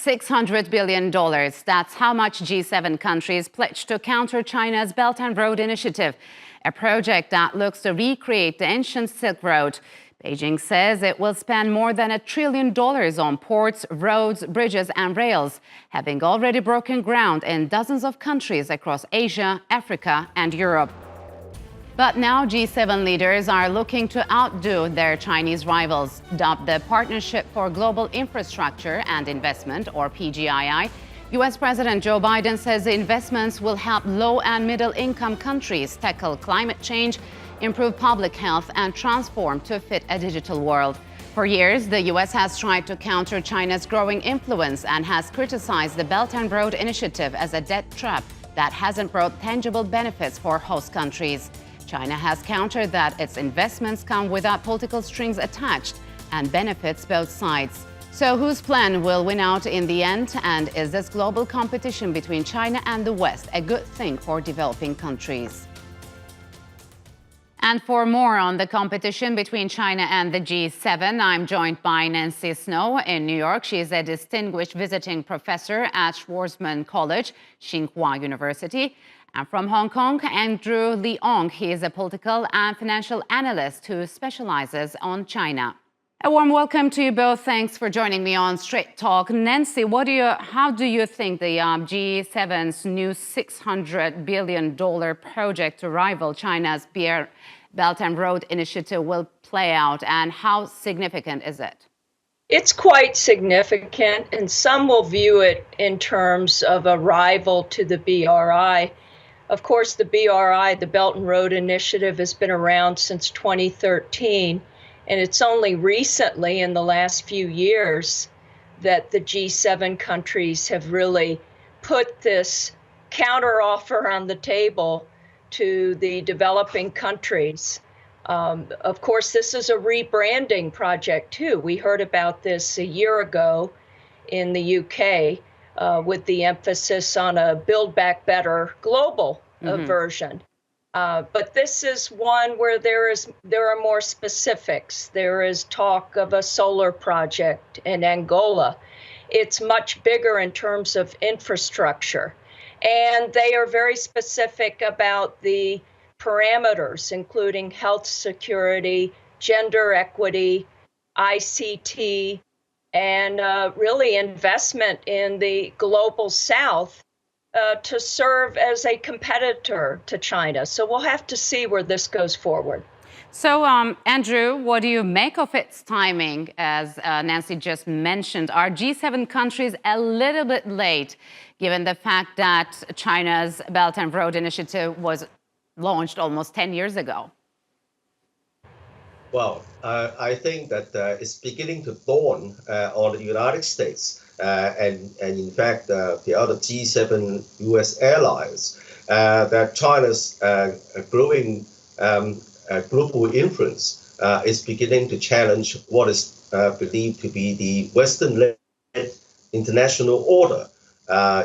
$600 billion. That's how much G7 countries pledged to counter China's Belt and Road Initiative, a project that looks to recreate the ancient Silk Road. Beijing says it will spend more than $1 trillion on ports, roads, bridges and rails, having already broken ground in dozens of countries across Asia, Africa and Europe. But now G7 leaders are looking to outdo their Chinese rivals. Dubbed the Partnership for Global Infrastructure and Investment, or PGII, U.S. President Joe Biden says the investments will help low and middle-income countries tackle climate change, improve public health, and transform to fit a digital world. For years, the U.S. has tried to counter China's growing influence and has criticized the Belt and Road Initiative as a debt trap that hasn't brought tangible benefits for host countries. China has countered that its investments come without political strings attached and benefits both sides. So whose plan will win out in the end? And is this global competition between China and the West a good thing for developing countries? And for more on the competition between China and the G7, I'm joined by Nancy Snow in New York. She is a distinguished visiting professor at Schwarzman College, Tsinghua University. And from Hong Kong, Andrew Leong. He is a political and financial analyst who specializes on China. A warm welcome to you both. Thanks for joining me on Straight Talk. Nancy, how do you think the G7's new $600 billion project to rival China's Belt and Road Initiative will play out, and how significant is it? It's quite significant, and some will view it in terms of a rival to the BRI. Of course, the BRI, the Belt and Road Initiative, has been around since 2013, and it's only recently, in the last few years, that the G7 countries have really put this counteroffer on the table to the developing countries. Of course, this is a rebranding project, too. We heard about this a year ago in the UK. With the emphasis on a Build Back Better global version. But this is one where there are more specifics. There is talk of a solar project in Angola. It's much bigger in terms of infrastructure. And they are very specific about the parameters, including health security, gender equity, ICT, and really investment in the global South to serve as a competitor to China. So we'll have to see where this goes forward. So, Andrew, what do you make of its timing? As Nancy just mentioned, are G7 countries a little bit late, given the fact that China's Belt and Road Initiative was launched almost 10 years ago? Well, I think that it's beginning to dawn on the United States and in fact, the other G7 U.S. allies that China's growing global influence is beginning to challenge what is believed to be the Western-led international order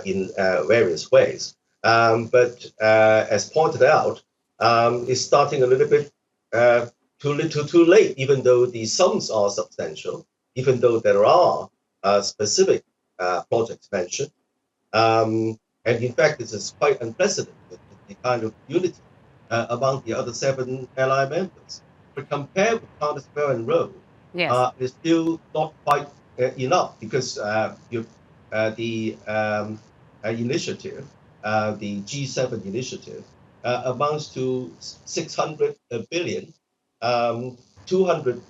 in various ways. But as pointed out, it's starting a little bit too little, too late, even though the sums are substantial, even though there are specific projects mentioned. And in fact, this is quite unprecedented, the kind of unity among the other 7 ally members. But compared with China's Belt and Road, it's still not quite enough, because the initiative, the G7 initiative, amounts to 600 billion. 200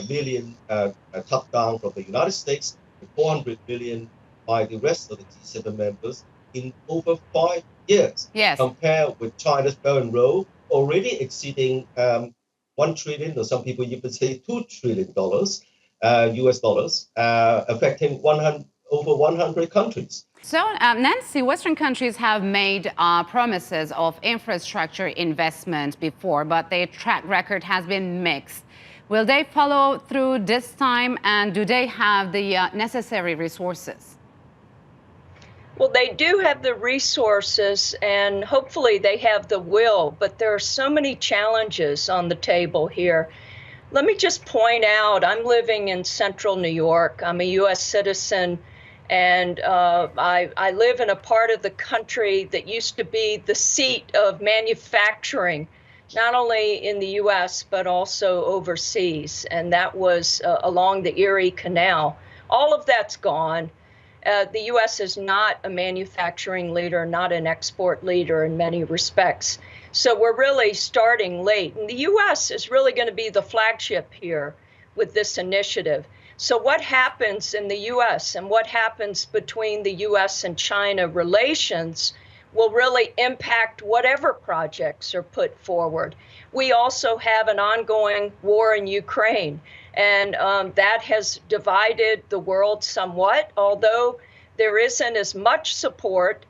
billion top down from the United States, and 400 billion by the rest of the G7 members in over 5 years. Yes. Compared with China's Belt and Road, already exceeding $1 trillion, or some people even say $2 trillion US dollars, affecting over 100 countries. So, Nancy, Western countries have made promises of infrastructure investment before, but their track record has been mixed. Will they follow through this time, and do they have the necessary resources? Well, they do have the resources, and hopefully they have the will, but there are so many challenges on the table here. Let me just point out, I'm living in central New York. I'm a U.S. citizen, And I live in a part of the country that used to be the seat of manufacturing, not only in the US, but also overseas. And that was along the Erie Canal. All of that's gone. The US is not a manufacturing leader, not an export leader in many respects. So we're really starting late. And the US is really going to be the flagship here with this initiative. So what happens in the US and what happens between the US and China relations will really impact whatever projects are put forward. We also have an ongoing war in Ukraine, and that has divided the world somewhat, although there isn't as much support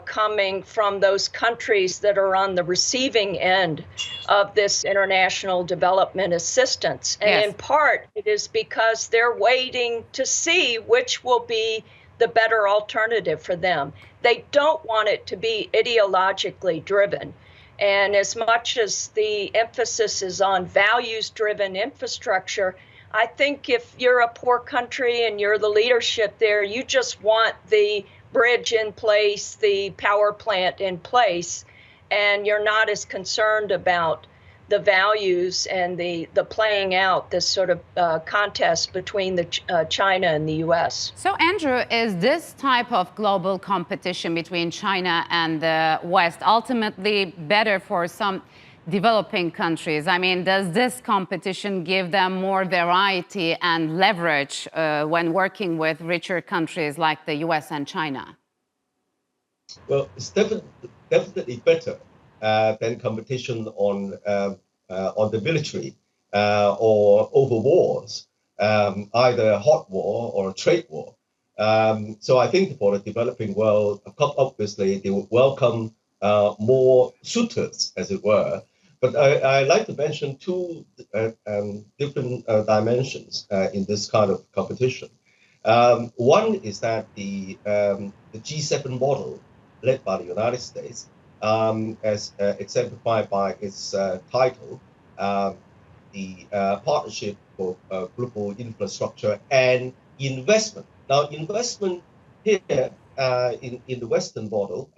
coming from those countries that are on the receiving end of this international development assistance. And Yes. in part, it is because they're waiting to see which will be the better alternative for them. They don't want it to be ideologically driven. And as much as the emphasis is on values-driven infrastructure, I think if you're a poor country and you're the leadership there, you just want the bridge in place, the power plant in place, and you're not as concerned about the values and the playing out this sort of contest between the China and the U.S. So, Andrew, is this type of global competition between China and the West ultimately better for some developing countries? I mean, does this competition give them more variety and leverage when working with richer countries like the US and China? Well, it's definitely better than competition on the military or over wars, either a hot war or a trade war. So I think for the developing world, obviously they would welcome more suitors, as it were. But I like to mention two different dimensions in this kind of competition. One is that the G7 model, led by the United States, as exemplified by its title, the Partnership for Global Infrastructure and Investment. Now, investment here in the Western model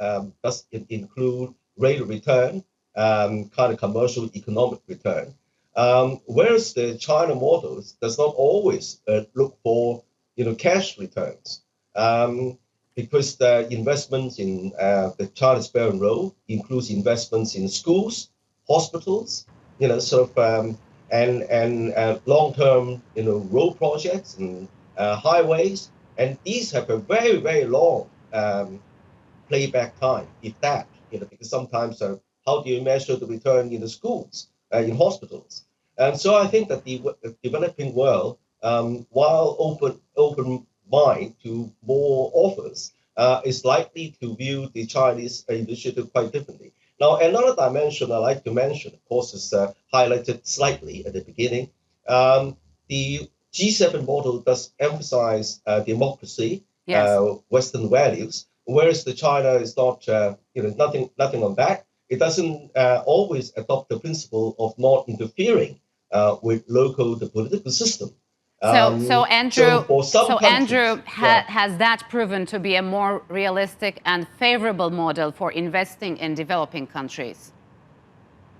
does include rate of return, kind of commercial economic return, whereas the China models does not always look for cash returns, because the investments in the China's Belt and Road includes investments in schools, hospitals, and long-term road projects and highways, and these have a very, very long playback time, if that, because sometimes how do you measure the return in the schools, in hospitals? And so I think that the developing world, while open mind to more offers, is likely to view the Chinese initiative quite differently. Now, another dimension I like to mention, of course, is highlighted slightly at the beginning. The G7 model does emphasize democracy, Yes. Western values, whereas the China is not, nothing on that. It doesn't always adopt the principle of not interfering with the political system. So Andrew, for some countries, has that proven to be a more realistic and favorable model for investing in developing countries?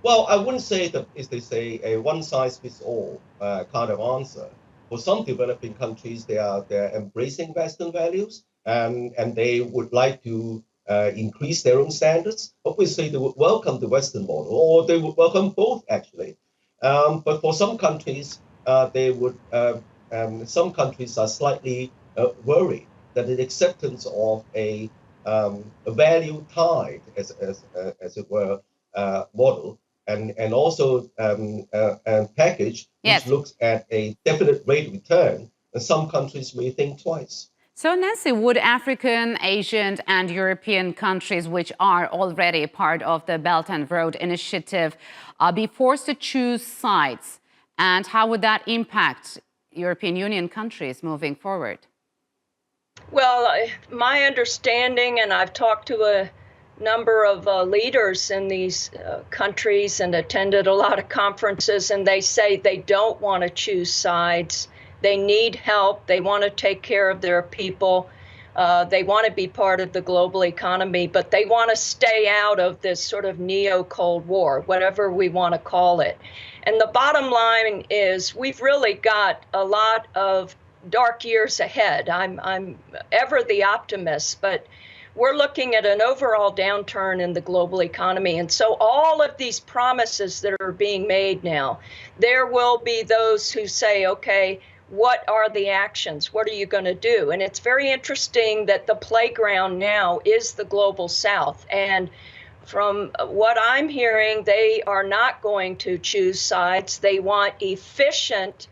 Well, I wouldn't say that, as they say, a one-size-fits-all kind of answer. For some developing countries, they're embracing Western values, and they would like to increase their own standards. Obviously, they would welcome the Western model, or they would welcome both, actually. But for some countries, they would. Some countries are slightly worried that the acceptance of a value tied, as it were, model, and also a package which Yes. looks at a definite rate of return, and some countries may think twice. So, Nancy, would African, Asian, and European countries, which are already part of the Belt and Road Initiative, be forced to choose sides? And how would that impact European Union countries moving forward? Well, my understanding, and I've talked to a number of leaders in these countries and attended a lot of conferences, and they say they don't want to choose sides. They need help. They want to take care of their people. They want to be part of the global economy, but they want to stay out of this sort of neo-Cold War, whatever we want to call it. And the bottom line is we've really got a lot of dark years ahead. I'm ever the optimist, but we're looking at an overall downturn in the global economy. And so all of these promises that are being made now, there will be those who say, okay, what are the actions? What are you going to do? And it's very interesting that the playground now is the global South. And from what I'm hearing, they are not going to choose sides. They want efficient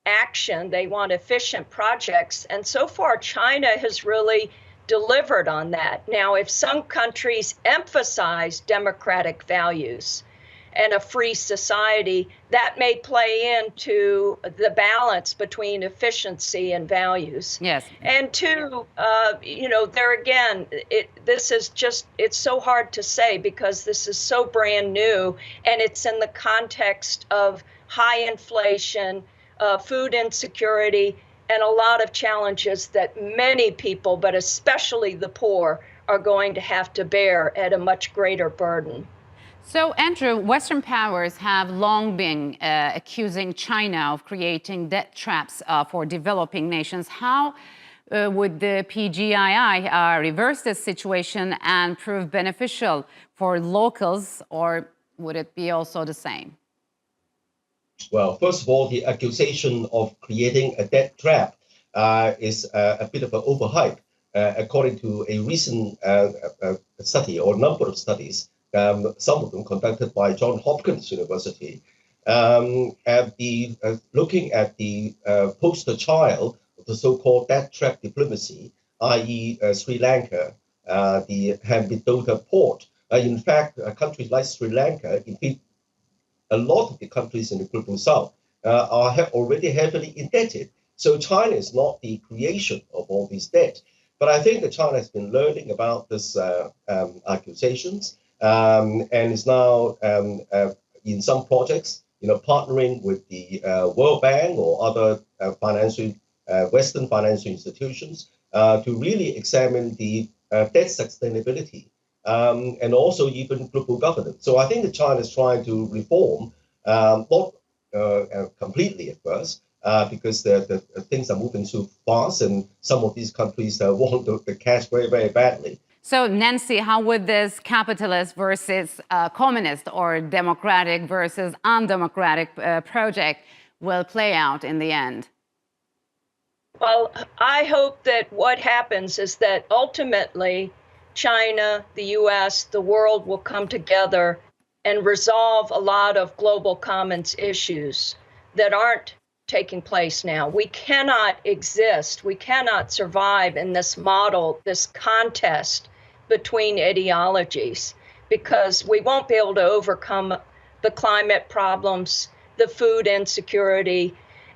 action. They want efficient projects. And so far, China has really delivered on that. Now, if some countries emphasize democratic values and a free society, that may play into the balance between efficiency and values. Yes. And two, there again, it's so hard to say because this is so brand new and it's in the context of high inflation, food insecurity, and a lot of challenges that many people, but especially the poor, are going to have to bear at a much greater burden. So, Andrew, Western powers have long been accusing China of creating debt traps for developing nations. How would the PGII reverse this situation and prove beneficial for locals, or would it be also the same? Well, first of all, the accusation of creating a debt trap is a bit of an overhype. According to a recent study or number of studies, some of them conducted by Johns Hopkins University, looking at the poster child of the so-called debt trap diplomacy, i.e. Sri Lanka, the Hambidota port. In fact, countries like Sri Lanka, indeed, a lot of the countries in the global south are already heavily indebted. So China is not the creation of all these debt. But I think that China has been learning about this accusations and is now in some projects, partnering with the World Bank or other Western financial institutions to really examine the debt sustainability. And also even global governance. So I think that China is trying to reform, not completely at first, because the things are moving so fast and some of these countries want the cash very, very badly. So, Nancy, how would this capitalist versus communist or democratic versus undemocratic project will play out in the end? Well, I hope that what happens is that ultimately China, the US, the world will come together and resolve a lot of global commons issues that aren't taking place now. We cannot exist, we cannot survive in this model, this contest between ideologies, because we won't be able to overcome the climate problems, the food insecurity,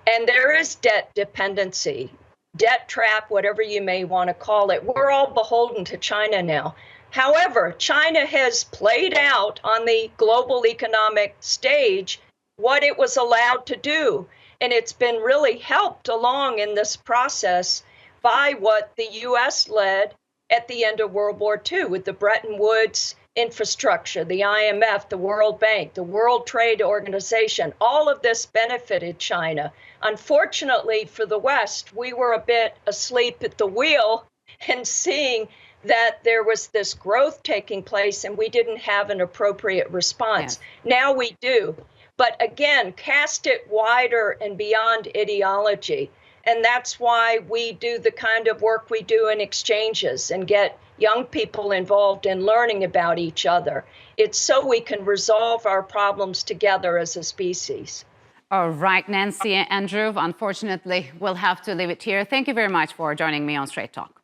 and there is debt dependency. Debt trap, whatever you may want to call it. We're all beholden to China now. However, China has played out on the global economic stage what it was allowed to do. And it's been really helped along in this process by what the US led at the end of World War II with the Bretton Woods infrastructure, the IMF, the World Bank, the World Trade Organization. All of this benefited China. Unfortunately for the West, we were a bit asleep at the wheel and seeing that there was this growth taking place and we didn't have an appropriate response. Yes. Now we do. But again, cast it wider and beyond ideology. And that's why we do the kind of work we do in exchanges and get young people involved in learning about each other. It's so we can resolve our problems together as a species. All right, Nancy and Andrew, unfortunately, we'll have to leave it here. Thank you very much for joining me on Straight Talk.